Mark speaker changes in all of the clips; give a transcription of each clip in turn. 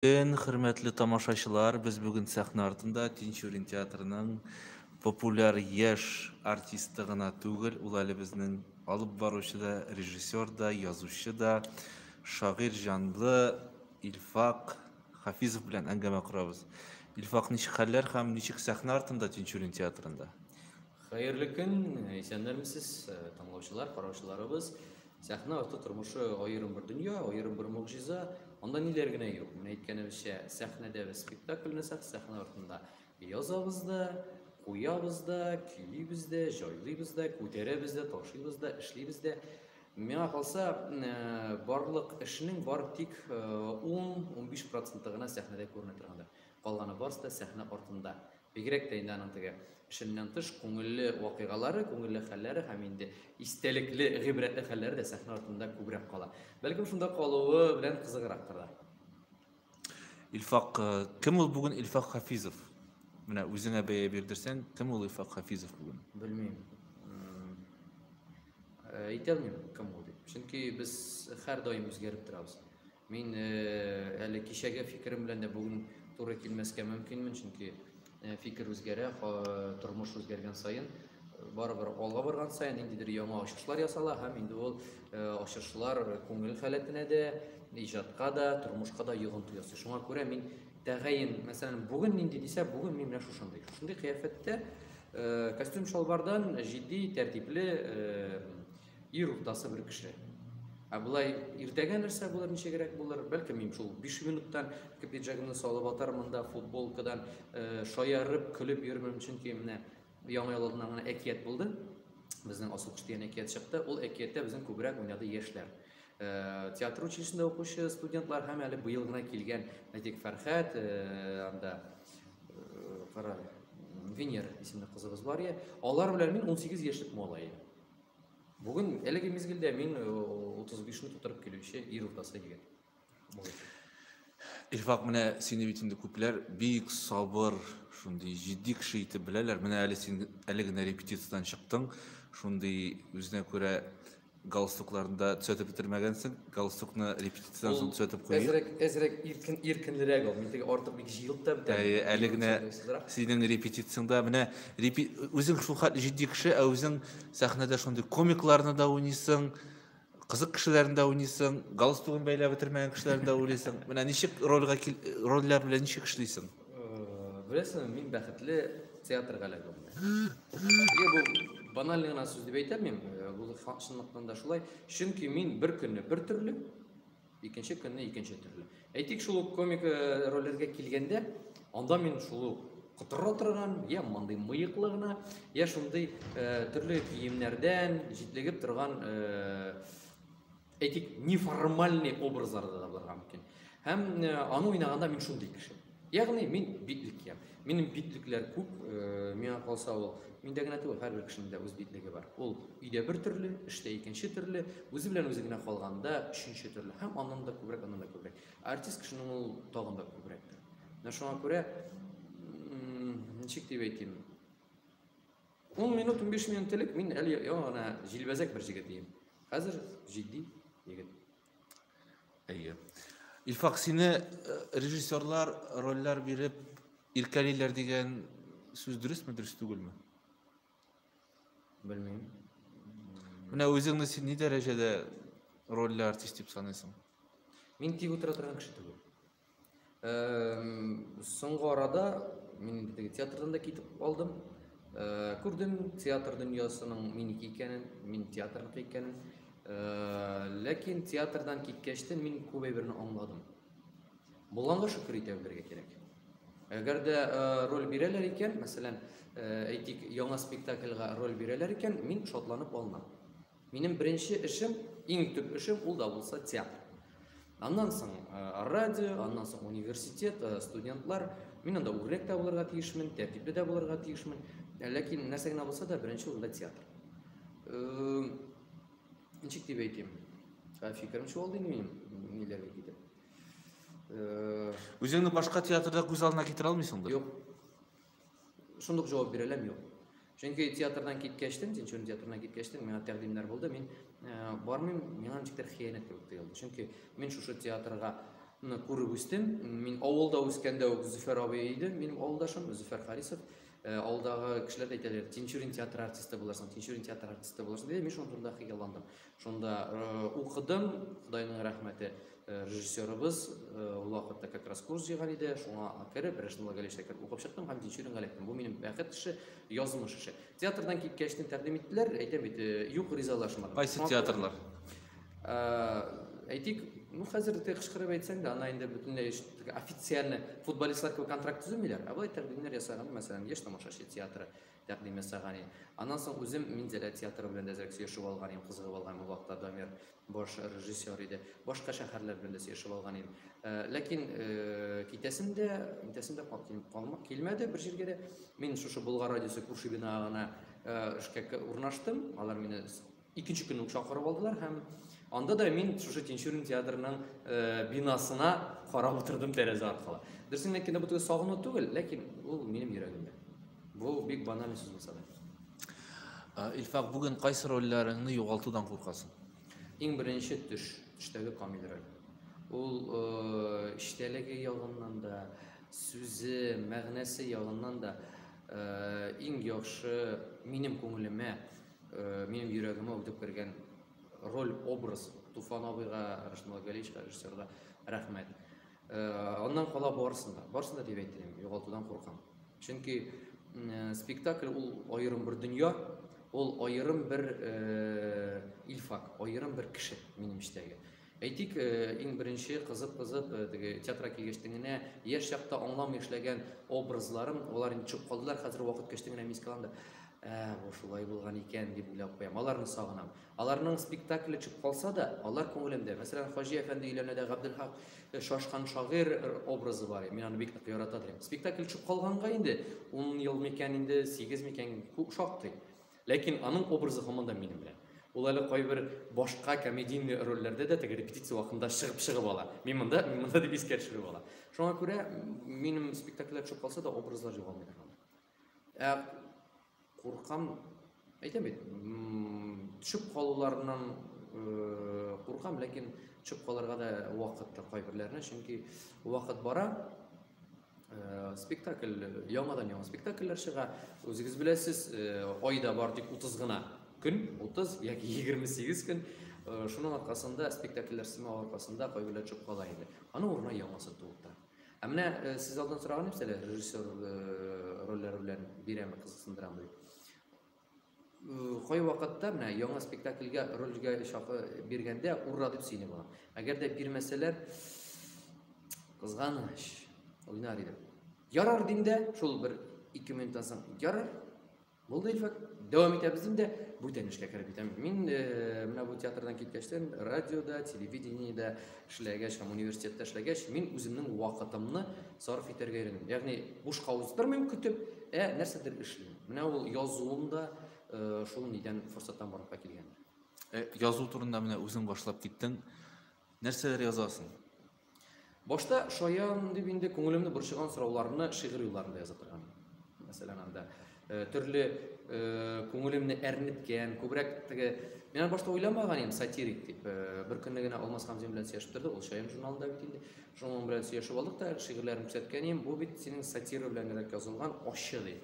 Speaker 1: Hürmetli tamaşaçılar, biz bugün sahne артында Tinçurin teatrının popüler yaş artistligina tugul, ул әле безнең алып баручы да, режиссер да, язучы да, шагыйрь җанлы Илфак Хафизов белән әңгәмә корабыз. Илфак, ничек хәлләр һәм ничек сахна артында Tinçurin театрында?
Speaker 2: Hayırlı gün, esenlermisiz, tanlаучылар, караучыларыбыз. Сәхнә арты тормышы аерым bir dünya, ayrım bir mucize. Ondan iler gene yok. Мен әйткәнебезчә, сәхнәдә без спектакль ясак, сәхнә артында язабыз да, куябыз да, көйлибез дә, җайлыйбыз да, күтәрәбез дә, ташыйбыз да, эшлибез дә. Миңа калса, барлык эшнең бар тик 10-15% гына сәхнәдә күренә торгандыр. Калганы барысы да сәхнә артында. Бигрәк тә инде аның теге эшеннән тыш күңелле вакыйгалары, күңелле хәлләре һәм инде истәлекле, гыйбрәтле хәлләре дә сәхнә артында күбрәк кала. Бәлкем шунда калуы белән кызыграктыр да.
Speaker 1: Илфак, кем ул бүген Илфак Хафизов? Менә үзеңә бәя бирдерсәң, кем ул Илфак Хафизов бүген?
Speaker 2: Белмим. Әйтә алмыйм кем ул дип. Чөнки без һәр даим үзгәреп торабыз. Мин әле кичәгә фикерем белән дә бүген туры килмәскә мөмкинмен, чөнки fikir үзгәрә, тормыш үзгәргән сайын, барыбер алга барган сайын ниндидер яңа ачышлар ясала һәм инде ул ачышлар күңел халәтенә дә, иҗатка да, тормышка да йогынты ясый. Шуңа күрә мин тәгаен, мәсәлән, бүген нинди дисә, бүген мин менә шушындый. Шундый кыяфәттә костюм шалбардан җитди, тәртипле ир уртасы бер кеше. Булай иртәгә нәрсә булыр, ничегрәк булыр? Бәлки мин шул 5 минуттан пиджагымны салып атармын да, футболкадан шаярып, көлеп йөрмәм, чөнки менә яңа елдан гына әкият булды. Безнең асыл кыш дигән әкият чыкты. Ул әкияттә безнең күбрәк уйнады яшьләр. Театр училищесында укучы студентлар һәм әле быел гына килгән Надик Фәрхәт, анда кара Венера исемле кызыбыз бар я. Алар белән мин 18 яшьлек малай. Бүген әлеге мизгелдә мин 35-не тутырып килүче ир уртасы егет.
Speaker 1: Илфак, менә сине бит инде күпләр бик сабыр, шундый җитди кеше итеп беләләр. Менә әле син әле генә репетициядән чыктың, шундый үзенә күрә галстукларында төзәтеп бетермәгәнсең, галстукны репетициядән соң төзәтеп куйдың.
Speaker 2: Әзрәк иркенлерәк ул, мин теге артык бик җыелып та бетә.
Speaker 1: Әле генә синең репетицияңда менә үзең шул хәтле җитди кеше, ә үзең сәхнәдә шундый комикларны да уйныйсың, кызык кешеләрне дә уйныйсың, галстугын бәйләп бетермәгән кешеләрне дә уйлыйсың. Менә ничек рольләр белән ничек эшлисең?
Speaker 2: Беләсеңме, мин бәхетле театрга эләгәм. Бу баналь гына сүз дип әйтәм, бу чынлыктан да шулай. Чөнки мин бер көнне бер төрле, икенче көнне икенче төрле. Әйтик, шул комик рольләргә килгәндә, анда мин шул кытыра торган, я мондый мыеклы гына, я шундый төрле киемнәрдән җитлегеп торган әйтик, неформальный образларда да булырга мөмкин. Һәм аны уйнаганда мин шундый кеше. Ягъни мин битлек ям. Минем битлекләр күп, миңа калса ул миндә генә түгел, һәрбер кешенең дә үз битлеге бар. Ул өйдә бер төрле, эштә икенче төрле, үзе белән үзе генә калганда өченче төрле. Һәм аннан да күбрәк, аннан да күбрәк. Артист кешенең ул тагын да күбрәктер. Менә шуңа күрә ничек дип әйтим? 10 минут, 15 минут элек мин әле яңа җилбәзәк бер җегет идем. Хәзер җитди егет.
Speaker 1: Әйе. Илфак, сине режиссерлар рольләр биреп иркәлиләр дигән сүз дөресме, дөрес түгелме?
Speaker 2: Белмим.
Speaker 1: Менә үзеңне син ни дәрәҗәдә рольле артист дип саныйсың?
Speaker 2: Мин тик утыра торган кеше түгел. Соңгы арада мин театрдан да китеп алдым. Күрдем театр дөньясының минеке икәнен, мин театрныкы икәнен. Ләкин театрдан киткәчтен мин күп әйберне аңладым. Булганга шөкер итә белергә кирәк. Әгәр дә роль бирәләр икән, мәсәлән, әйтик, яңа спектакльгә роль бирәләр икән, мин шатланып алынам. Минем беренче эшем, иң төп эшем ул да булса театр. Аннан соң радио, аннан соң университет, студентлар, мин анда үрнәк тә булырга тиешмен, тәртипле дә булырга тиешмен. Ләкин нәрсә генә булса да беренче урында театр. Ничек дип әйтим? Фикерем шул алды минем, ниләргә китеп.
Speaker 1: Үзеңне башка театрда күз алдына китерә алмыйсыңдыр?
Speaker 2: Юк. Шундук җавап бирә алам, юк. Чөнки театрдан киткәчтен, Tinçurin театрынан киткәчтен миңа тәкъдимнәр булды. Мин бармыйм, миңа ничектер хыянәт кебек тоелды. Чөнки мин шушы театрга күреп үстем. Мин авылда үскәндә үк Зөфәр абый иде, минем авылдашым Зөфәр Харисов. Ауылдагы кешеләр дә әйтәләр, Тинчурин театр артисты булырсың, Тинчурин театр артисты булырсың диде. Мин шунда хыялландым. Шунда укыдым, Худайның рәхмәте, режиссерыбыз ул вакытта как раз курс җыйган иде. Шуңа кереп, Рәшидулла Галишә кереп укып чыктым һәм Тинчуринга эләктем. Бу минем бәхет эше, язмыш эше. Театрдан киткәчтен тәкъдим иттеләр, әйтәм бит, юк ризалашмадым.
Speaker 1: Кайсы театрлар?
Speaker 2: Әйтик, хәзер кычкырып әйтсәң дә, ана инде бөтенләй официально футболистлар кебек контракт төзүмиләр. Ә булай тәкъдимнәр ясаган, мәсәлән, Яшь тамашачы театры тәкъдим ясаган. Аннан соң үзем Минзәлә театры белән дә сөйләшеп алган идем, кызыгып алган вакытта Дамир баш режиссер иде. Башка шәһәрләр белән дә сөйләшеп алган идем. Ләкин китәсем дә килмәде бер җиргә дә. Мин шушы Болгар радиосы күрше бинагына эшкә урнаштым. Алар мине икенче көнне үк чакырып алдылар һәм анда да мин шушы Тинчурин театрының бинасына карап утырдым тәрәзә аркылы. Дөресен әйткәндә бу түгел сагыну түгел, ләкин ул минем йөрәгемдә. Бу бик баналь сүз булса да.
Speaker 1: Илфак, бүген кайсы рольләреңне югалтудан куркасың?
Speaker 2: Иң беренче төштәге Камил роль. Ул иштәлеге ягыннан да, сүзе, мәгънәсе ягыннан да иң яхшы минем күңелемә, минем йөрәгемә үтеп кергән роль, образ. Туфан абыйга, Рәшидулла Галишка, режиссерга рәхмәт. Аннан кала барсында дип әйтәм, югалтудан куркам. Чөнки спектакль ул аерым бер дөнья, ул аерым бер Илфак, аерым бер кеше минем эштәге. Әйтик, иң беренче кызып театрга килгәчтен генә яшь чакта аңламый эшләгән образларым, алар инде чыгып калдылар, хәзер вакыт кечтен генә мискаланда. Бу шулай булган икән дип уйлап куям. Аларны сагынам. Аларның спектакле чыгып калса да, алар күңелемдә. Мәсәлән, Хаҗи әфәнде өйләнәдә Габделхак Шашкан шагыйрь образы бар. Мин аны бик ярата идем. Спектакль чыгып калганга инде 10 ел микән инде, 8 микән шактый. Ләкин аның образы һаман да минем белән. Ул әле кайбер башка комедийный рольләрдә дә теге репетиция вакытында чыгып ала. Мин монда дип искә төшереп ала. Шуңа күрә минем спектакльләр чыгып калса да образлар югалмый. Куркам, әйтәм бит, төшеп калуларынан куркам, ләкин төшеп калырга да вакыт та кайберләренә, чөнки вакыт бара. Спектакль яңадан спектакльләр чыга. Үзегез беләсез, айда бар тик 30 гына көн, 30 яки 28 көн. Шуның аркасында спектакльләр сымау аркасында кайберләр чыгып кала инде. Аны урына яңасы туып. Ә менә сез алдан сораган идегез, режиссер рольләре белән бирәме, кызыксындырамы дип. Кай вакытта менә яңа спектакльгә рольгә биргәндә ура дип сөйли була. Әгәр дә бирмәсәләр, кызганыч уйнар идем. Ярар диндә, шул бер 2 минуттан соң ярар. Булды Илфак, дәвам итәбез диндә, бүтән эшкә кереп китәм. Мин менә бу театрдан киткәчтән радиода, телевидениедә эшләгәч, һәм университетта эшләгәч, мин үземнең вакытымны сарыф итәргә өйрәндем. Ягъни бушка уздырмыйм көтеп, нәрсәдер эшлим. Менә ул язуымда шул нидән форсаттан барып килгән.
Speaker 1: Язу турында менә үзең башлап киттең. Нәрсәләр язасың?
Speaker 2: Башта шаян дип инде күңелемне борчыган сорауларны шигырь юлларында яза торган. Мәсәлән, анда төрле күңелемне әрниткән, күбрәк теге мен башта уйламаган идем сатирик дип. Бер көнне генә Алмаз Хамзин белән сөйләшеп торды, ул шаян журналында бит инде. Шуның белән сөйләшеп алдык та, шигырьләрен күрсәткән идем. Бу бит синең сатира белән язылган ачы ди.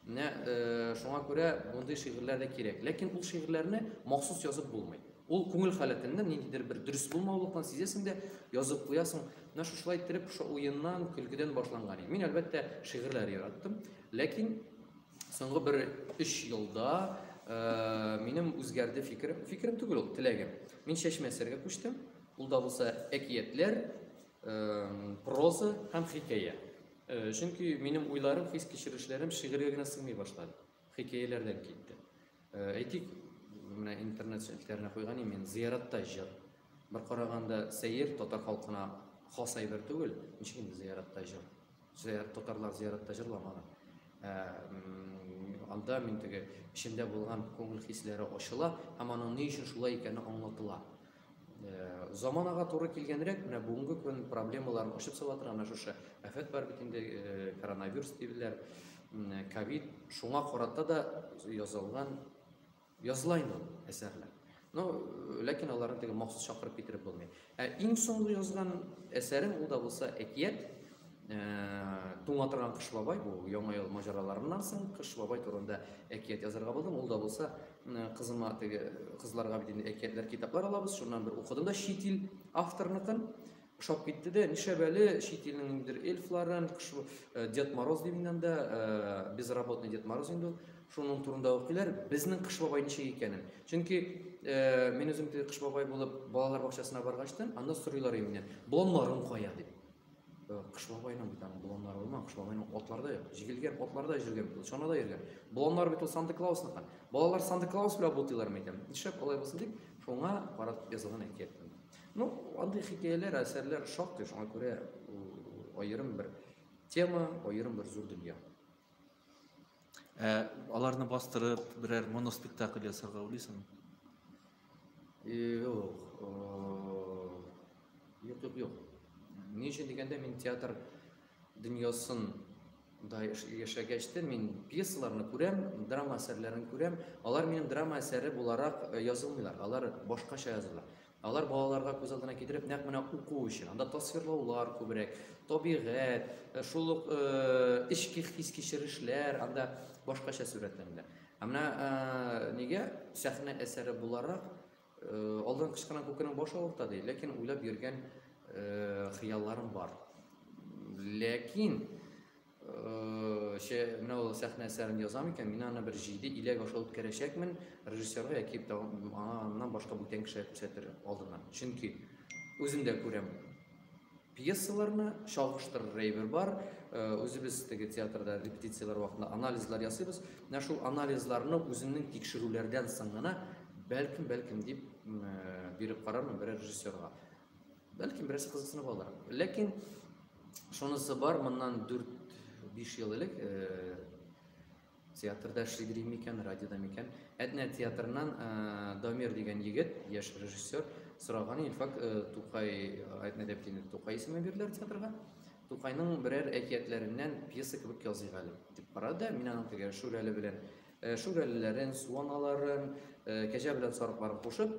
Speaker 2: Шуңа күрә мондый шигырьләр дә кирәк. Ләкин ул шигырьләрне махсус язып булмый. Ул күңел халәтеннән ниндидер бер дөрес булмаулыктан сизәсең дә язып куясың. Менә шулай итеп уеннан, көлкедән башланган. Мин әлбәттә шигырьләр яраттым. Ләкин соңгы бер 3 елда минем үзгәрде фикерем түгел ул, теләгем. Мин шәшмәсәргә күчтем. Ул да булса әкиятләр, проза һәм хикәя. Чөнки минем уйларым, хис кичерешләрем шигырьгә генә сыймый башлады. Хикәяләрдән китте. Әйтик, менә интернет шәрехләренә куйган идем, мин зияратта җыр. Бер караганда сәер татар халкына хас әйбер түгел, ничек инде зияратта җыр. Татарлар зияратта җырламаган. Анда мин теге эчемдә булган күңел хисләре ачыла, һәм аның ни өчен шулай икәнне аңлатыла. Заманага туры килгәнрәк, менә бүгенге көн проблемаларын ачып сала торган шушы афәт бар бит инде, коронавирус диләр, ковид, шуңа карата да языла инде әсәрләр. Lekin аларны теге махсус чакырып китереп булмый. Иң соңгы язган әсәрем ул да булса әкият. Туңа торган Кыш бабай, бу яңа ел маҗараларыннан соң Кыш бабай турында әкият язарга булдым. Ул да булса кызыма теге кызларга бит инде әкиятләр китаплар алабыз. Шуннан бер укыдым да чит ил авторныкын. Ошап китте дә, нишәбәле чит илнең индер эльфларын, Дед Мороз дигәннән дә безработный Дед Мороз инде ул. Шуның турында укыйлар, безнең Кыш бабай ничек икәнен. Чөнки мен үзем Кыш бабай булып балалар бакчасына баргачтан, анда сорыйлар миннән, "Болоннарың кая?" дип. Кыш бабайның бит аның болоннары булмаган, Кыш бабайның атларда юк. Җигелгән атларда йөргән, чанада йөргән. Болоннар бит ул Санта-Клауснык. Балалар Санта-Клаус белән бутыйлар мәйтәм. Нишләп алай булсын дип, шуңа карап язылган әкият. Андый хикәяләр, әсәрләр шактый, шуңа күрә аерым бер тема, аерым бер зур дөнья.
Speaker 1: Аларны бастырып, берәр моноспектакль ясарга уйлыйсың?
Speaker 2: Юк. Ни өчен дигәндә, мин театр дөньясын да яшәгәчтә, мин пьесаларны күрәм, драма әсәрләрен күрәм. Алар минем драма әсәре буларак язылмыйлар. Алар башкача язылар. Алар балаларга күз алдына китереп, нәкъ менә уку өчен. Анда тасвирлаулар күбрәк, табигать, шул ук ички хис кичерешләр, анда башкача сүрәтләнелә. Менә нигә сәхнә әсәре буларак алдан кычкырган күкнең башы авырта ди, ләкин уйлап йөргән хыялларым бар. Ләкин менә ул сәхнә әсәрен язам икән, мин аны бер җиде иләк аша үткәрәчәкмен, режиссерга яки аннан башка бүтән кешегә күрсәтер алдыннан. Чөнки үзем дә күрәм пьесаларны, чагыштырыр әйбер бар. Үзебез теге театрда репетициялар вакытында анализлар ясыйбыз. Менә шул анализларны үземнең тикшерүләрдән соң гына бәлкем дип биреп карармын бер режиссерга. Бәлким берсе кызыксынып алыр. Ләкин шунысы бар, моннан 4-5 ел элек театрда эшлидер микән, радиода микән. Әтнә театрыннан Дамир дигән егет, яшь режиссер, сораган Илфак Тукай, Әтнә дип Тукай исеме бирделәр театрга. Тукайның берәр әкиятләреннән пьеса кебек языйк әле дип карады. Мин аның теге Шүрәле белән Шүрәлеләрен, Суаналарын, Кәҗә белән Сарыкларын кушып,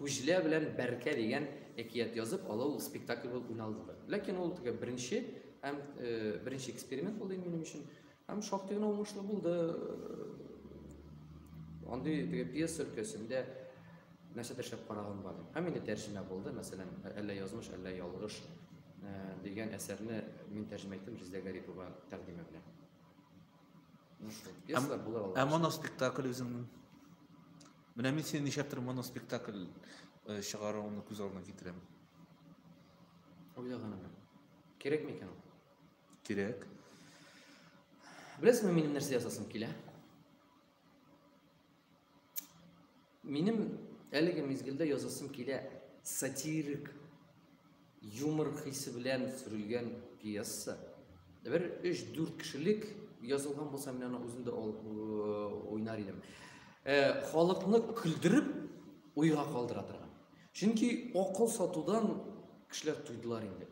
Speaker 2: Күҗлә белән Бәркә дигән әкият язып, ул спектакль булып уйналды. Ләкин ул теге беренче эксперимент булды минем өчен. Һәм шактый гына уңышлы булды. Андый теге пьеса өлкәсендә нәрсәдер шәп караган бар. Һәм инде тәрҗемә булды. Мәсәлән, әллә язмыш, әллә ялгыш дигән әсәрне мин тәрҗемә иттем Резедә Гарипова тәкъдиме белән. Пьесалар булыр алар.
Speaker 1: Моноспектакль үзеңнең. Менә мин син нишәптер моноспектакль чыгаруыңны күз алдына китерәм.
Speaker 2: Уйлаганым. Кирәкме икән ул?
Speaker 1: Кирәк.
Speaker 2: Беләсезме, минем нәрсә ясасым килә? Минем әлеге мизгелдә язасым килә сатирик, юмор хисе белән сүрелгән пьеса. Бер 3-4 кешелек язылган булса, мин аны үземдә уйнар идем. Халыкны күлдереп, уйга калдыра торган. Чөнки акыл сатудан кешеләр туйдылар инде.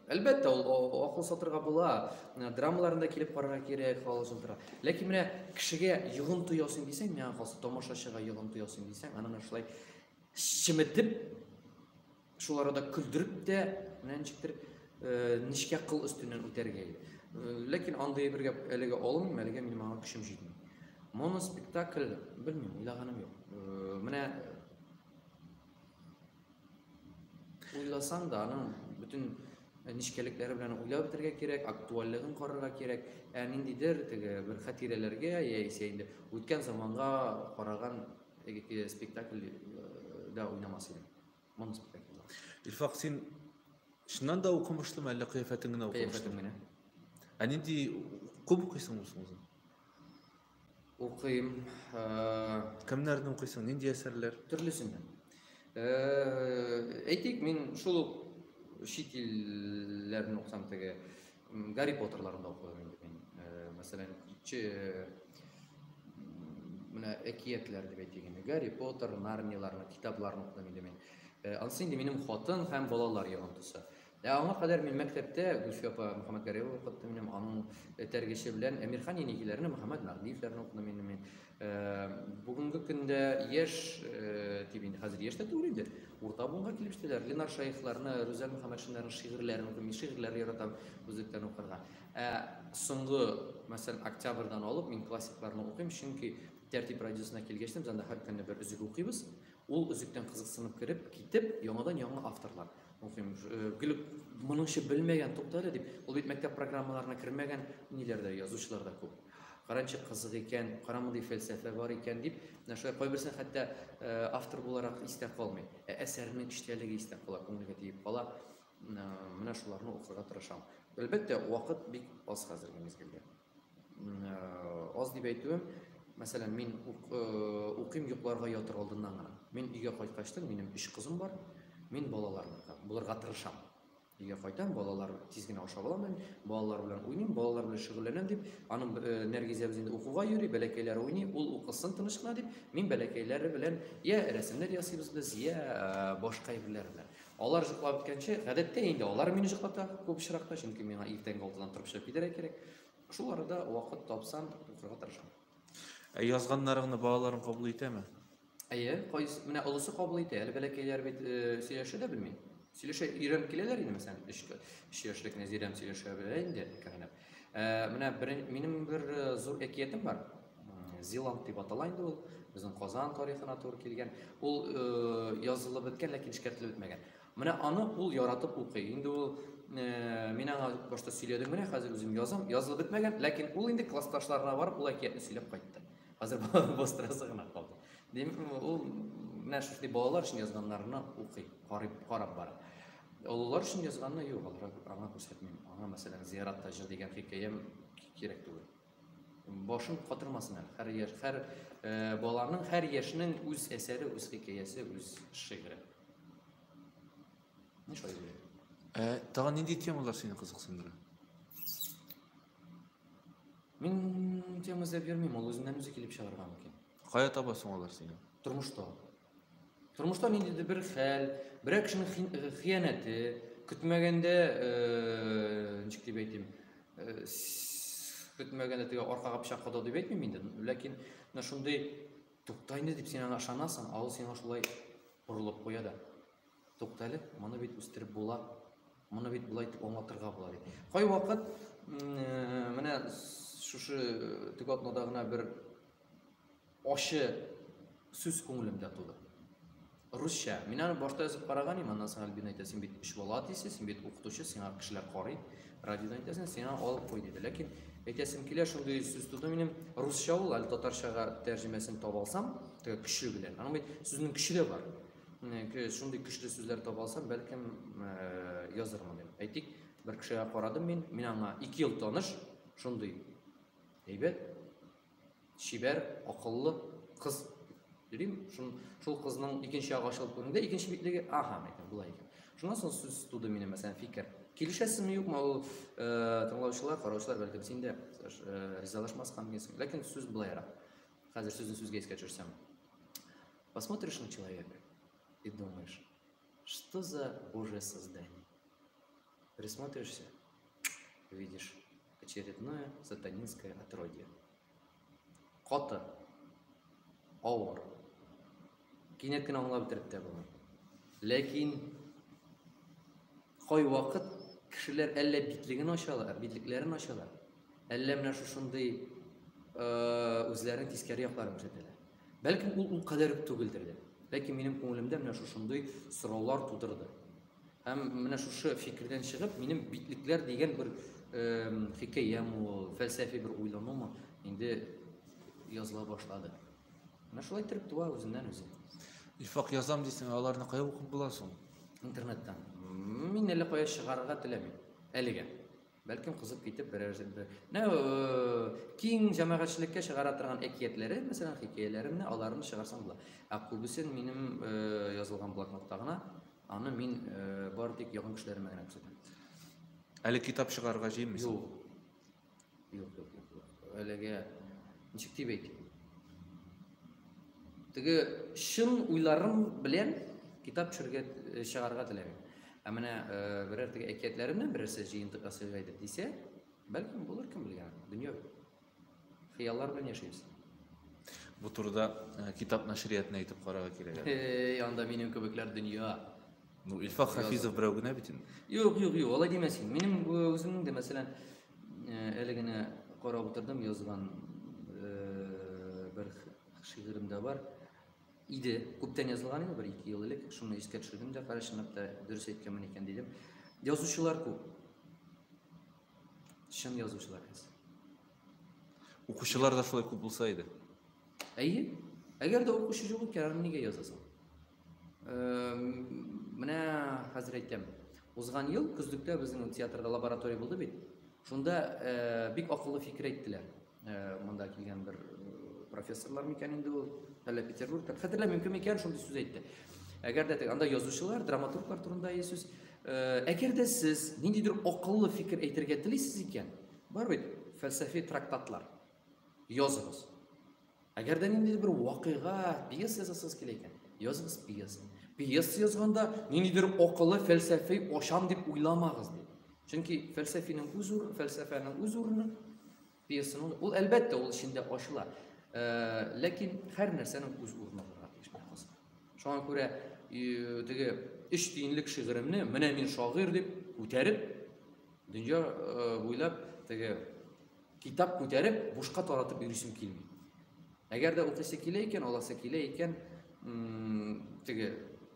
Speaker 2: Әлбәттә, ул акыл сатырга була, драмаларында килеп карарга кирәк, халыкны тора. Ләкин менә кешегә йогынты ясыйм дисәң, менә халыкка тамашачыга йогынты ясыйм дисәң, аны шулай чиметеп, шуларда күлдереп тә, менә ничектер ничкә кыл өстеннән үтәргә иде. Ләкин андый бер гәп әлегә алынмый, әлегә минем аңа көчем җитми. Моноспектакль, белмим, уйлаганым юк. Менә уйласаң да, аның бүтән ничкәлекләре белән уйлап бетергә кирәк, актуальлыгын карарга кирәк. Ниндидер теге бер хатирәләргә яисә инде үткән заманга караган спектакльдә уйнамас идем. Моноспектакльдә.
Speaker 1: Илфак, син шуннан да укымышлымы, әллә кыяфәтең генә укымышлымы? Нинди күп укыйсың үзең?
Speaker 2: Укыйм.
Speaker 1: Кемнәрне укыйсың? Нинди әсәрләр?
Speaker 2: Төрлесеннән. Әйтик, мин шул чит илләрне укысам, теге Гарри Поттерларны укыдым инде мин. Мәсәлән, менә әкиятләр дип әйтик инде. Гарри Поттер, Нарнияларны, китапларны укыдым инде мин. Анысы инде минем хатын һәм балалар йогынтысы. Ya аңа кадәр мин мәктәптә Гөлфия апа Мөхәммәд Гарәева укытты минем, аның тәрбияче белән Әмирхан Еникиләрне, Мөхәммәд Мәгъдиевләрне укыдым минем. Бүгенге көндә яшь, дип инде хәзер яшь тә түгел инде. Урта буынга килеп җитәләр. Ленар Шәйхләрне, Рүзәл Мөхәммәтшиннарның шигырьләрен укыйм, шигырьләр яратам үзлектән укырга. Соңгы, мәсәлән, октябрьдан алып мин классикларны укыйм, чөнки тәртип радиосына килгәчтем, анда һәр көнне бер өзек укыйбыз. Ул өзектән кызыксынып кереп, китеп, яңадан-яңа авторлар укыйм. Гөлүп моныңчы белмәгән туктале дип, ул бит мәктәп программаларына кергән ниләрдә язучылар да күп. Каранчы кызык икән, карамыдай фәлсәфә бар икән дип, шулай кайберсен хәтта автор буларак истә калмый. Әсәрнең эчтәлеге истә кала, күңелгә тиеп кала. Менә шуларны укырга тырышам. Әлбәттә, вакыт бик аз хәзерге мизгелдә. Аз дип әйтүем, мәсәлән, мин укыйм йокларга ятыр алдыннан гына. Мин өйгә кайткачтан, минем 3 кызым бар. Мин балаларны булырга тырышам. Өйгә кайтам, балалар тиз генә ашап алам, балалар белән уйныйм, балалар белән шөгыльләнәм дип, аның Нәргизә без инде укуга йөри, бәләкәйләр уйный, ул укысын тыныч кына дип, мин бәләкәйләре белән я рәсемнәр ясыйбыз без, я башка әйберләр белән. Алар җыклап беткәнче, гадәттә инде алар мине җыклата күп очракта, чөнки миңа иртәнге 6-дан торып чыгып китәргә кирәк. Шул арада вакыт тапсам, укырга тырышам.
Speaker 1: Язганнарыңны балаларың кабул итәме?
Speaker 2: Әйе, менә олысы кабул итә, әле бәләкәйләр бит сөйләшә дә белми. Сөйләшә ирем киләләр инде, мәсәлән, 3 яшьлек Нәзирәм сөйләшә белә инде, кәгенәп. Менә минем бер зур әкиятем бар. Зиланд дип атала инде ул, безнең Казан тарихына туры килгән. Ул язылып беткән, ләкин эшкәртелеп бетмәгән. Менә аны ул яратып укый. Инде ул мин аңа башта сөйләдем, менә хәзер үзем язам, язылып бетмәгән, ләкин ул инде классташларына барып ул әкиятне сөйләп кайтты. Хәзер бастырасы гына калды. Ул менә шундый балалар өчен язганнарны укый, карап бара. Олылар өчен язганны юк, аңа күрсәтмим. Аңа мәсәлән Зиярат Таҗы дигән хикәям кирәк түгел. Башын катырмасын әле. Һәр баланың, һәр яшьнең үз әсәре, үз хикәясе, үз шигыре. Нишай булды?
Speaker 1: Тагын нинди темалар сине кызыксындыра?
Speaker 2: Мин тема эзләп йөрмим, ул үзеннән үзе килеп чыгарга мөмкин.
Speaker 1: Кая табасың алар сине?
Speaker 2: Тормышта. Тормышта ниндидер бер хәл, бер кешенең хыянәте, көтмәгәндә, ничек дип әйтим, көтмәгәндә теге аркага пычак кадау дип әйтмим инде, ләкин менә шундый тукта инде дип син аңа ышанасың, ул сиңа шулай борылып куя да. Туктале, моны бит үстереп була, моны бит булай итеп аңлатырга була дип. Кай вакыт менә шушы теге атнада гына бер ачы сүз күңелемдә туды. Русча. Мин аны башта язып караган идем, аннан соң Альбин әйтә, син бит эш бала дисең, син бит укытучы, сиңа кешеләр карый, радиодан әйтәсең, син аны алып куй диде. Ләкин әйтәсем килә, шундый сүз туды минем. Русча ул, әле татарчага тәрҗемәсен таба алсам, теге көчле белән. Аның бит сүзнең көче дә бар. Шундый көчле сүзләр таба алсам, бәлкем язармын дип. Әйтик, бер кешегә карадым мин аңа 2 ел таныш, шундый әйбәт, шибәр, акыллы кыз дидем, шул кызның икенче ягы ачылып күренде, икенче битлеге, аха, мәйтәм, булай икән. Шуннан соң сүз туды минем, мәсәлән, фикер. Килешәсезме юкмы, ул тыңлаучылар, караучылар бәлкем син дә ризалашмаска мөмкинсең, ләкин сүз булайрак. Хәзер сүзне сүзгә искә төшерсәм. Посмотришь на человека и думаешь, что за Божье создание? Присмотришься, видишь очередное сатанинское отродье. Каты, авыр. Кинәт кенә аңлап бетереп тә булмый. Ләкин кай вакыт кешеләр әллә битлекләрен ачалар, әллә менә шушындый үзләренең тискәре якларын күрсәтәләр. Бәлкем ул кадәр үк түгелдер. Ләкин минем күңелемдә менә шушындый сораулар тудырды. Һәм менә шушы фикердән чыгып, минем битлекләр дигән бер хикәям, фәлсәфи бер уйлануым инде языла башлады. Менә шулай итеп туа үзеннән үзе.
Speaker 1: Ифак язам дисең, аларны кая укып буласың?
Speaker 2: Интернеттан. Мин әле кая чыгарга теләмим. Әлегә. Бәлкем кызып китеп берәрсендә. Киң җәмәгатьчелеккә чыгара торган әкиятләре, мәсәлән, хикәяләремне аларны чыгарсам була. Күбесен минем язылган блокнотта гына, аны мин бар тик якын кешеләремә генә күрсәтәм.
Speaker 1: Әле китап чыгарга җыймыйсың?
Speaker 2: Юк. Әлегә ничек дип әйтим? Теге шын уйларым белән китап чыгарга теләмим. Менә берәр теге әкиятләреннән берәрсе җыентык ясыйгайдыр дисә, бәлкем булыр, кем белгән. Дөнья хыяллар белән яшибез.
Speaker 1: Бу турыда китап нәшриятын әйтеп карарга кирәк.
Speaker 2: Анда минем кебекләр дөнья.
Speaker 1: Ну, Илфак Хафизов берәү генә бит инде.
Speaker 2: Юк, алай димәсен. Минем үземнең дә мәсәлән, әле генә карап утырдым, язган бер шигырем дә бар. Иде, күптән язылган иде, 1-2 ел элек. Шуны искә төшердем дә, карашынып та дөрес әйткәнмен икән дидем. Язучылар күп. Шын язучылар аз.
Speaker 1: Укучылар да шулай күп булса иде.
Speaker 2: Әйе. Әгәр дә укучы юк икән, нигә язасың? Менә хәзер әйтәм. Узган ел көзлектә безнең театрда лаборатория булды бит. Шунда бик акыллы фикер әйттеләр. Монда килгән бер профессорлар микән инде ул, әллә Петербургта. Хәтерләмим, мөмкин икән, шундый сүз әйтте. Әгәр дә анда язучылар, драматурглар турында сүз, әгәр дә сез ниндидер акыллы фикер әйтергә телисез икән, бар бит фәлсәфи трактатлар. Языгыз. Әгәр дә ниндидер бер вакыйга, пьеса язасыз килә икән, языгыз пьеса. Пьеса язганда ниндидер акыллы фәлсәфи ашам дип уйламагыз ди. Чөнки фәлсәфинең үз урыны, фәлсәфәнең үз урыны, пьесаның ул әлбәттә ул эчендә ачыла. Ләкин һәр нәрсәнең үз урыны бар дигән хәзер. Шуңа күрә теге 3 тиенлек шигыремне менә мин шагыйрь дип күтәреп, дөнья буйлап теге китап күтәреп, бушка таратып йөрисем килми. Әгәр дә укыйсы килә икән, аласы килә икән, теге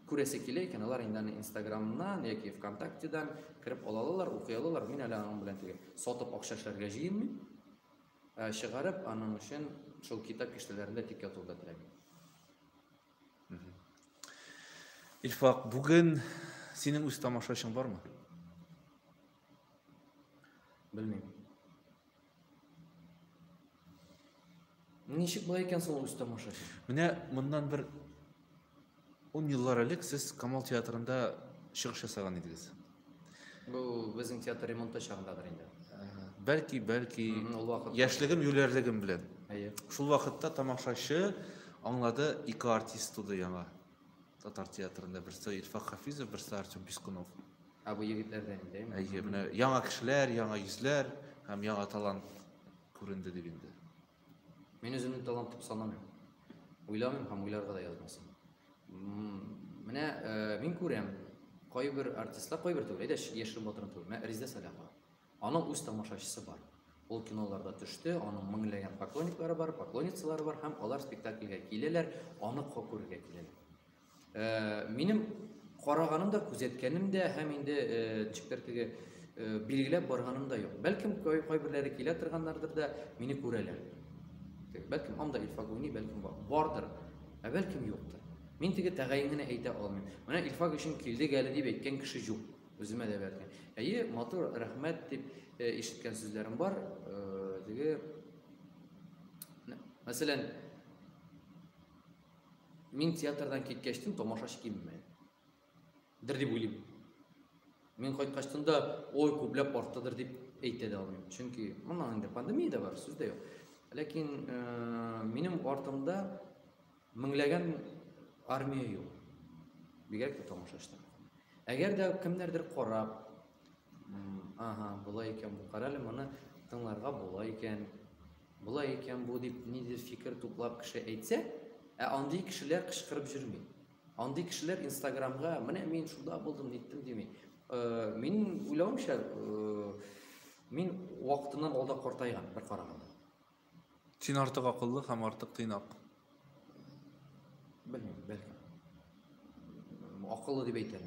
Speaker 2: күрәсе килә икән, алар инде Instagram'нан яки ВКонтактедан кирип алалар, укый алалар. Мин әле аның белән теге сатып акча эшләргә җыенмыйм. Чыгарып, аның өчен шул китап киштәләрендә тик ятуга теләгән.
Speaker 1: Илфак, бүген синең үз тамашачың бармы?
Speaker 2: Белмим. Ничек булай икән соң үз тамашачы?
Speaker 1: Менә моннан бер 10 еллар элек сез Камал театрында чыгыш ясаган идегез.
Speaker 2: Бу безнең театр ремонты чагындадыр инде.
Speaker 1: Бәлки,
Speaker 2: Ул вакыт.
Speaker 1: яшьлегем, юләрлегем белән.
Speaker 2: Әйе.
Speaker 1: Шул вакытта тамашачы аңлады, 2 артист туды яңа. Татар театрында берсе Илфак Хафизов, берсе Артем Пискунов.
Speaker 2: Бу егетләрдән инде.
Speaker 1: Әйе, менә яңа кешеләр, яңа йөзләр һәм яңа талант күренде дип инде.
Speaker 2: Мин үземне талант дип санамыйм. Уйламыйм һәм уйларга да язмасам. Менә мин күрәм, кайбер артистлар, кайбер түгел, яшерен батырын түгел. Менә Резда Саляхова. Аның үз тамашачысы бар. Ул киноларда төште, аның меңләгән поклонниклары бар, поклонницалары бар һәм алар спектакльгә киләләр, аны күрергә киләләр. Минем караганым да, күзәткәнем дә һәм инде ничектер теге билгеләп барганым да юк. Бәлкем кайберләре килә торганнардыр да мине күрәләр. Бәлкем анда Илфак уйный, бәлкем бардыр, бәлкем юктыр. Мин теге тәгаенне әйтә алмыйм. Менә Илфак өчен килдек әле дип әйткән кеше юк. Үземә дә бәлкем. Әйе, матур, рәхмәт дип ишеткән сүзләрем бар. Теге мәсәлән, мин театрдан киткәчтен тамашачы килмәде. Дер дип уйлыйм. Мин кайткачтан да ой күпләп артыдыр дип әйтә дә алмыйм. Чөнки моннан инде пандемия да бар, сүз дә юк. Ләкин минем артымда меңләгән армия юк. Бигрәк тә тамашачылар. Әгәр дә кемнәрдер карап, булай икән бу, карале моны тыңларга булай икән бу дип нидер фикер туплап кеше әйтсә, андый кешеләр кычкырып йөрми. Андый кешеләр Instagram'га менә мин шунда булдым диттем дими. Мин уйлавымча, мин вакытыннан алда картайган бер караганда.
Speaker 1: Син артык акыллы һәм артык тыйнак.
Speaker 2: Белмим, бәлкем. Акыллы дип әйтәм.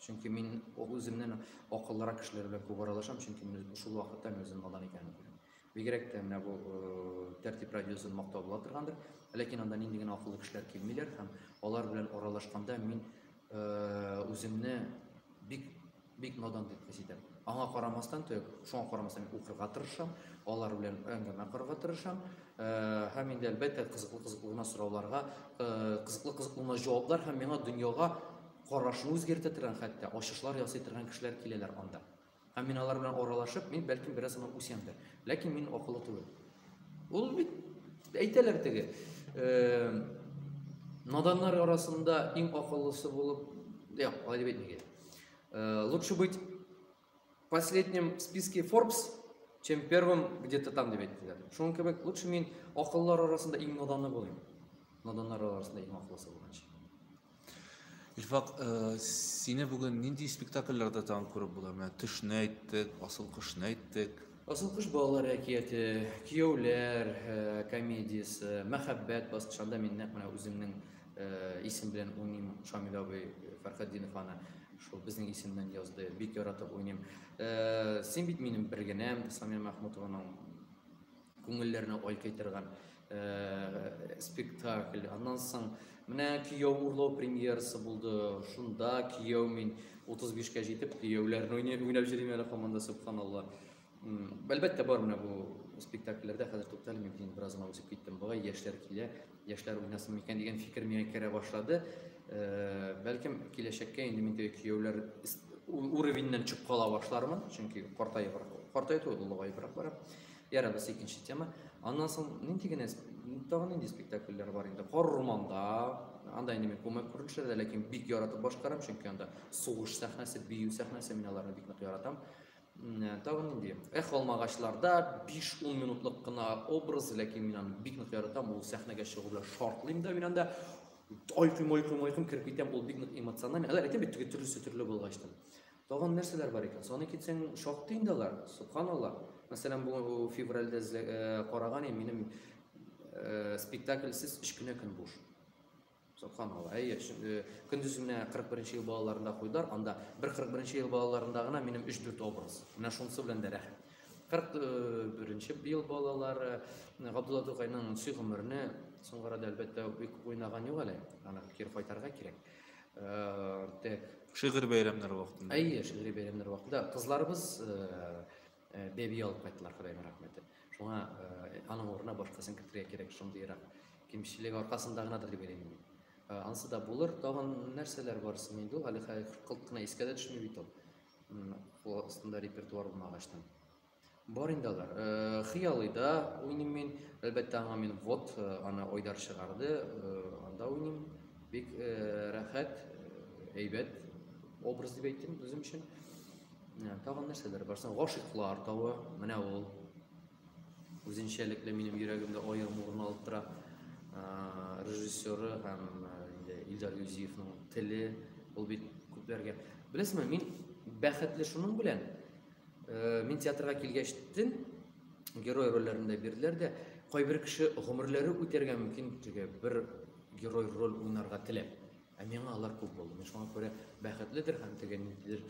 Speaker 2: Чөнки мин үземнән акыллырак кешеләр белән күп аралашам, чөнки мин шул вакытта үзем надан икәнен күрәм. Бигрәк тә менә бу тәртип радиосын мактап була торгандыр, ләкин анда нинди генә акыллы кешеләр килмиләр һәм алар белән аралашканда мин үземне бик надан дип хис итәм. Аңа карамастан, шуңа карамастан мин укырга тырышам, алар белән әңгәмә корырга тырышам, һәм инде әлбәттә кызыклы гына сорауларга, кызыклы җаваплар һәм миңа дөньяга карашны үзгәртә торган, хәтта ачышлар ясый торган кешеләр киләләр анда. Һәм мин алар белән аралашып, мин бәлкем бераз аны үсәмдер. Ләкин мин акыллы түгел. Ул бит әйтәләр теге, наданнар арасында иң акыллысы булып, алай дип әйтмәгән. Лучше быть последним в списке Forbes, чем первым где-то там деп әйттеләр. Шуның кебек, лучше мин акыллар арасында иң наданы булыйм. Наданнар арасында иң акыллысы булганчы.
Speaker 1: İlfak, seni bugün nindi spektakllerde tan көріп bular? Tışını ayttık, asıl kışını ayttık.
Speaker 2: Asıl kış балалар әкияте, кияүләр комедиясы, мәхәббәт баскычында мин нәкъ менә үземнең исем белән уйныйм. Шамил абый Фәрхетдинов аны шул безнең исемнән язды. Бик яратып уйныйм. Син бит минем бер генәм, Самия Мәхмүтованың күңелләренә айкый торган спектакль. Аннан соң менә кияү урлау премьерасы булды. Шунда кияү мин 35-кә җитеп кияүләрне уйнап җөрим әле команда, субханалла. Әлбәттә бар менә бу спектакльләрдә хәзер тукталып мин бераз гына үсеп киттем. Бугай яшьләр килә, яшьләр уйнасын микән дигән фикер миңа керә башлады. Бәлкем киләчәккә инде мин кияүләр уровеньнән чыгып кала башлармын, чөнки картайту улыгайбрак бара. Ярабыз икенче тема. Аннан соң нинди генә тагын нинди спектакльләр бар инде. Кар урманда, анда инде мин күмәк күренешләрдә, ләкин бик яратып башкарам, чөнки анда сугыш сәхнәсе, бию сәхнәсе, мин аларны бик нык яратам. Тагын нинди? Эх алмагачларда 5-10 минутлык кына образ, ләкин мин аны бик нык яратам. Ул сәхнәгә чыгу белән шартлыйм да, мин анда айкым кирип китәм, ул бик нык эмоциональ. Алар әйтәм бит төрлесе булгачтан. Тагын нәрсәләр бар икән? Соны китсәң шактый инде алар, субханалла. Мәсәлән, бу февральдә караган минем спектакльсез 3 көн буш. Субханалла. Көндез менә 41-нче ел балаларында куйдылар, анда 41-нче ел балаларында гына минем 3-4 образ. Менә шунысы белән дә рәхәт. 41-нче ел балалары Габдулла Тукайның сөй гомерне соңгырада әлбәттә бик уйнаган юк әле. Аны кире кайтарга кирәк.
Speaker 1: Шигырь бәйрәмнәре вакытында.
Speaker 2: Шигырь бәйрәмнәре вакытында кызларыбыз беби алып кайттылар, Худайга рәхмәт. Шуңа аның орнына башкасын кертергә кирәк, шундыйрак кимчелек аркасында гынадыр дип әйтәм. Ансы да булыр. Тагын нәрсәләр барсын инде ул әле кылт кына искә дә төшми бит ул. Ул астында репертуар булмагачтан. Бар инде алар. Хыялыйда уйныйм мин. Әлбәттә аңа мин вот аны Ойдар чыгарды. Анда уйныйм. Бик рәхәт, әйбәт образ дип әйтим үзем өчен. Тагын нәрсәләр барсын? Гашыйклар тавы. Менә ул үзенчәлекле минем йөрәгемдә аерым урын алып тора. Режиссеры һәм Илдар Юзиевның теле, ул бит күпләргә. Беләсезме, мин бәхетле шуның белән. Мин театрга килгәчтен герой рольләрендә бирделәр дә, кайбер кеше гомерләре үтәргә мөмкин бер герой роль уйнарга теләп. Миңа алар күп булды. Мин шуңа күрә бәхетледер һәм тегеннидер.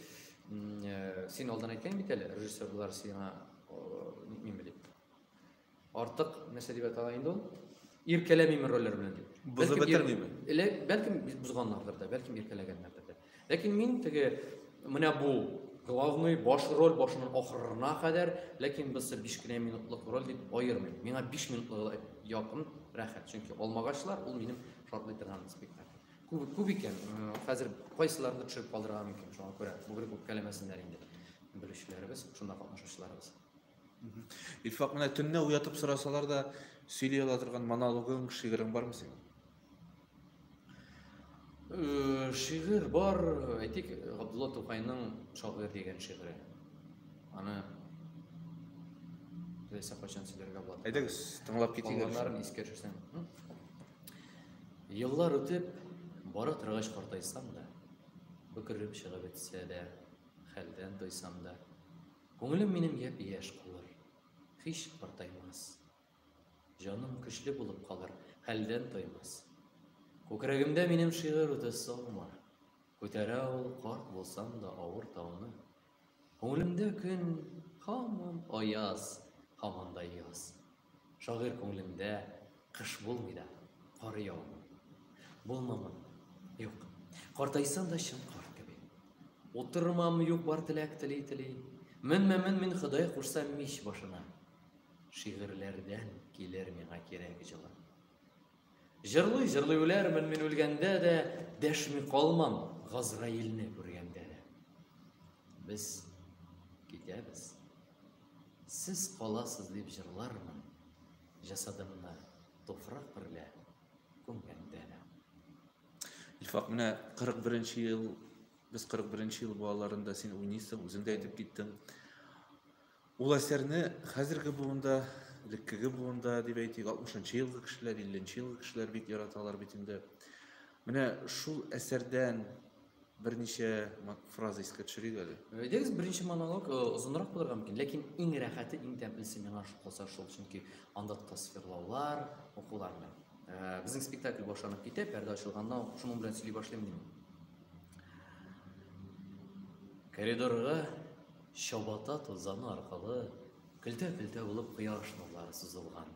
Speaker 2: Син алдан әйткән бит әле, режиссерлар сиңа нитмим дип. Артык нәрсә дип әйтә инде ул? Иркәләмим рольләр белән дип.
Speaker 1: Бузып бетермиме?
Speaker 2: Бәлкем бузганнардыр да, бәлкем иркәләгәннәрдер дә. Ләкин мин теге менә бу главный баш роль башының ахырына кадәр, ләкин без 5 кенә минутлык роль дип аермыйм. Миңа 5 минутлык якын рәхәт, чөнки алмагачлар ул минем шартлый торган спектакль. Күп икән. Хәзер кайсыларны төшереп калдырырга мөмкин, шуңа күрә бу күп кәләмәсеннәр инде. Белүчеләребез, шунда катнашучыларыбыз.
Speaker 1: İlfak менә төнне уятып сорасалар да сөйли ала торган монологың, шигырың бармы синең?
Speaker 2: Шигырь бар, әйтик, Габдулла Тукайның Шагыйрь дигән шигыре. Аны Зәйсә качан сөйләргә була.
Speaker 1: Әйдәгез, тыңлап китик.
Speaker 2: Балаларын искә төшерсәң. Еллар үтеп, бара торгач картайсам да, бөкереп чыгып бетсә дә, хәлдән тойсам да, күңелем минем япь-яшь калыр, һич картаймас. Җаным көчле булып калыр, хәлдән тоймас. Күкрәгемдә минем шигырь үтә салма, күтәрә ул карт булсам да авыр тауны. Күңелемдә көн һаман аяз, һаман да яз. Шагыйрь күңелендә кыш булмый да, кар яумый. Булмамын, юк. Картайсам да чын карт кебек. Утырмам юк бар теләк тели. Мин Ходай кушса мич башына. Шигырьләрдән килер миңа кирәк җылы. Җырлый үләрмен мин үлгәндә дә, дәшми калмам Газраилне күргәндә дә. Без китәбез. Сез каласыз дип җырлармын. Жасадымны туфрак берлә күмгәндә дә.
Speaker 1: İlfak менә 41-нче ел Biz 41-nji ýyl balarında sen oýnaýsyň, özüň de aýdyp gitdiň. Ul eserni häzirgi buwunda, ilekkigi buwunda diýip aýtyk 60-njy ýylgy kişiler, 50-nji ýylgy kişiler bek ýaratalar bitinde. Mine şul eserden birniçe fraza isке düşürik eli.
Speaker 2: Дегиз биринчи монолог узунраак болорго мүмкүн, лекин эң рахаты, эң тәмлиси миңа ошо болса шул, чөнки анда тасвирлаулар, окуулар менен. Биздин спектакль башланып кетип, перде ачылгандан ушуну менен сүйлөй башлайм дейм. Коридорга шабата тозаны аркылы килте-килте булып кояш нурлары сузылган.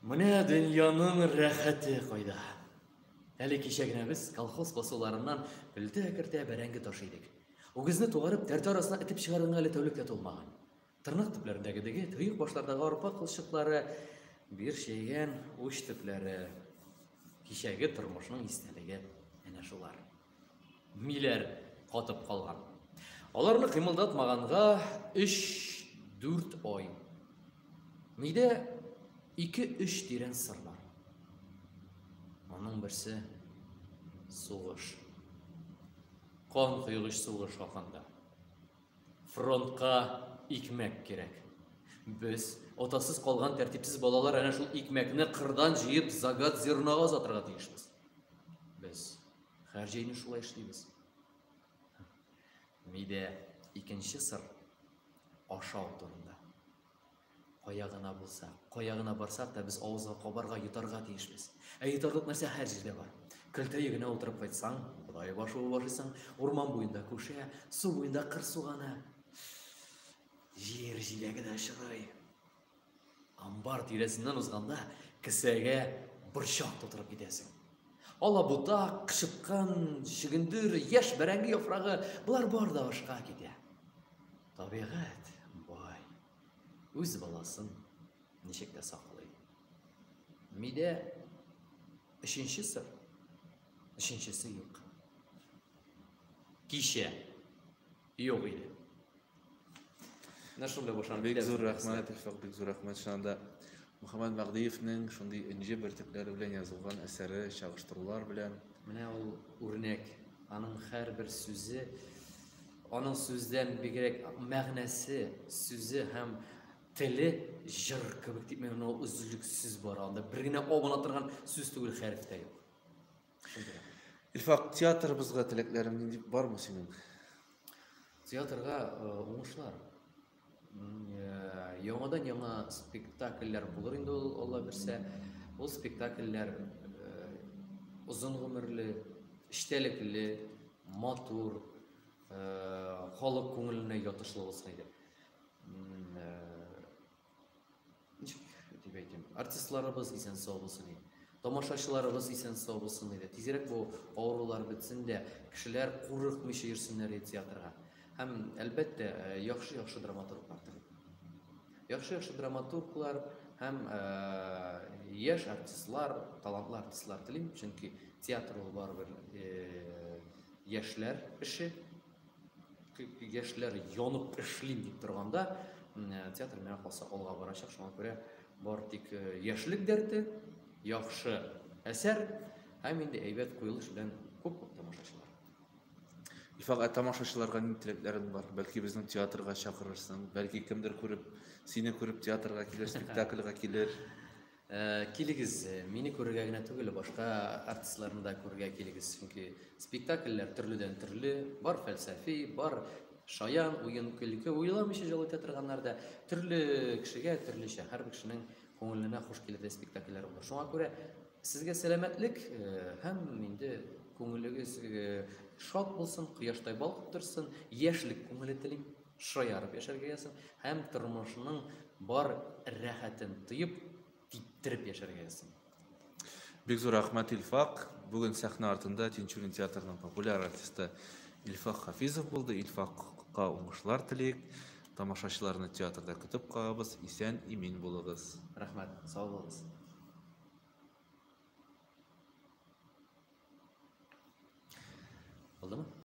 Speaker 2: Менә дөньяның рәхәте кайда. Әле кичәгенә без колхоз басуларыннан килте-киртә бәрәңге ташыйдык. Угызны тугарып, тәртә арасына итеп чыгарганга әле тәүлек тә тулмаган. Тырнак төпләрендәге тыйык башлардагы арпа кылчыклары, бир шәйгән уч төпләре, кичәге тормышның истәлеге әнә шулар. Миләр катып калган. Аларны кыймылдатмаганга 3-4 ай. Мидә 2-3 тирән сыр бар. Аның берсе сугыш. Кан кыйгыч сугыш хакында. Фронтка икмәк кирәк. Без атасыз калган тәртипсез балалар әнә шул икмәкне кырдан җыеп загат зернага затырга тиешбез. Без һәр җәйне шулай эшлибез. Мидә икенче сыр ашау турында. Каягына булса, каягына барсак та без авызга кабарга йотарга тиешбез. Йотарлык нәрсә һәр җирдә бар. Көлтәе генә утырып кайтсаң, Ходай башы башыйсың, урман буенда күшә, су буенда кыр сугана. Җир җиләге дә чыгый. Амбар тирәсеннән узганда, кесәгә борчак тутырып китәсең. Алабута, кышыткан, шигендер, яшь бәрәңге яфрагы, булар бар да ашка китә. Табигать бай. Үз баласын ничек тә саклый. Мидә өченче сыр. Өченчесе юк. Кичә юк иде. Нашулда башан
Speaker 1: Бек зур рәхмәт, Илфак, бек зур рәхмәт. Шунда Мөхәммәд Мәгъдиевнең шундый инҗе бөртекләре белән язылган әсәре, чагыштырулар белән.
Speaker 2: Менә ул үрнәк. Аның һәрбер сүзе, аның сүздән бигрәк мәгънәсе, сүзе һәм теле җыр кебек дип менә ул үзлексез бара. Анда бер генә абына торган сүз түгел, хәреф тә юк.
Speaker 1: Илфак, театрыбызга теләкләрең нинди бармы синең?
Speaker 2: Театрга уңышлар. Яңадан яңа спектакльләр булыр инде ул, Алла берсә. Ул спектакльләр узын гомерле, эчтәлекле, матур, халык күңеленә ятышлы булсын иде. Дип әйтим. Артистларыбыз исән сау булсын иде. Тамашачыларыбыз исән сау булсын иде. Тизрәк бу авырулар бетсен дә, кешеләр курыкмыйча йөрсеннәр театрга. Һәм әлбәттә яхшы драматурглар. Яхшы драматурглар һәм яшь артистлар, талантлы артистлар телим, чөнки театр ул барыбер яшьләр эше. Яшьләр янып эшлим дип торганда, театр менә калса алга барачак. Шуңа күрә бар тик яшьлек дәрте, яхшы әсәр һәм инде әйбәт куелыш белән күп тамашачылар.
Speaker 1: Илфак, тамашачыларга ни теләкләрең бар? Бәлки безнең театрга чакырырсың, бәлки кемдер күреп, сине күреп театрга килер, спектакльгә килер.
Speaker 2: Килегез, мине күрергә генә түгел, башка артистларны да күрергә килегез, чөнки спектакльләр төрледән төрле, бар фәлсәфи, бар шаян, уен, көлке, уйламыйча җылыта торганнар да, төрле кешегә төрлечә, һәр кешенең күңеленә хуш килер спектакльләр булыр. Шуңа күрә сезгә сәламәтлек һәм инде күңелегез шат булсын, кояштай балкып торсын, яшьлек күңеле телим, шаярып яшәргә ясың, һәм тормышның бар рәхәтен тоеп, типтереп яшәргә ясың.
Speaker 1: Бик зур рәхмәт, Илфак. Бүген сәхнә артында Тинчурин театрының популяр артисты Илфак Хафизов булды. Илфакка уңышлар телик. Тамашачыларны театрда көтеп калабыз. Исән, имин булыгыз.
Speaker 2: Рәхмәт, сау булыгыз. Булдымы?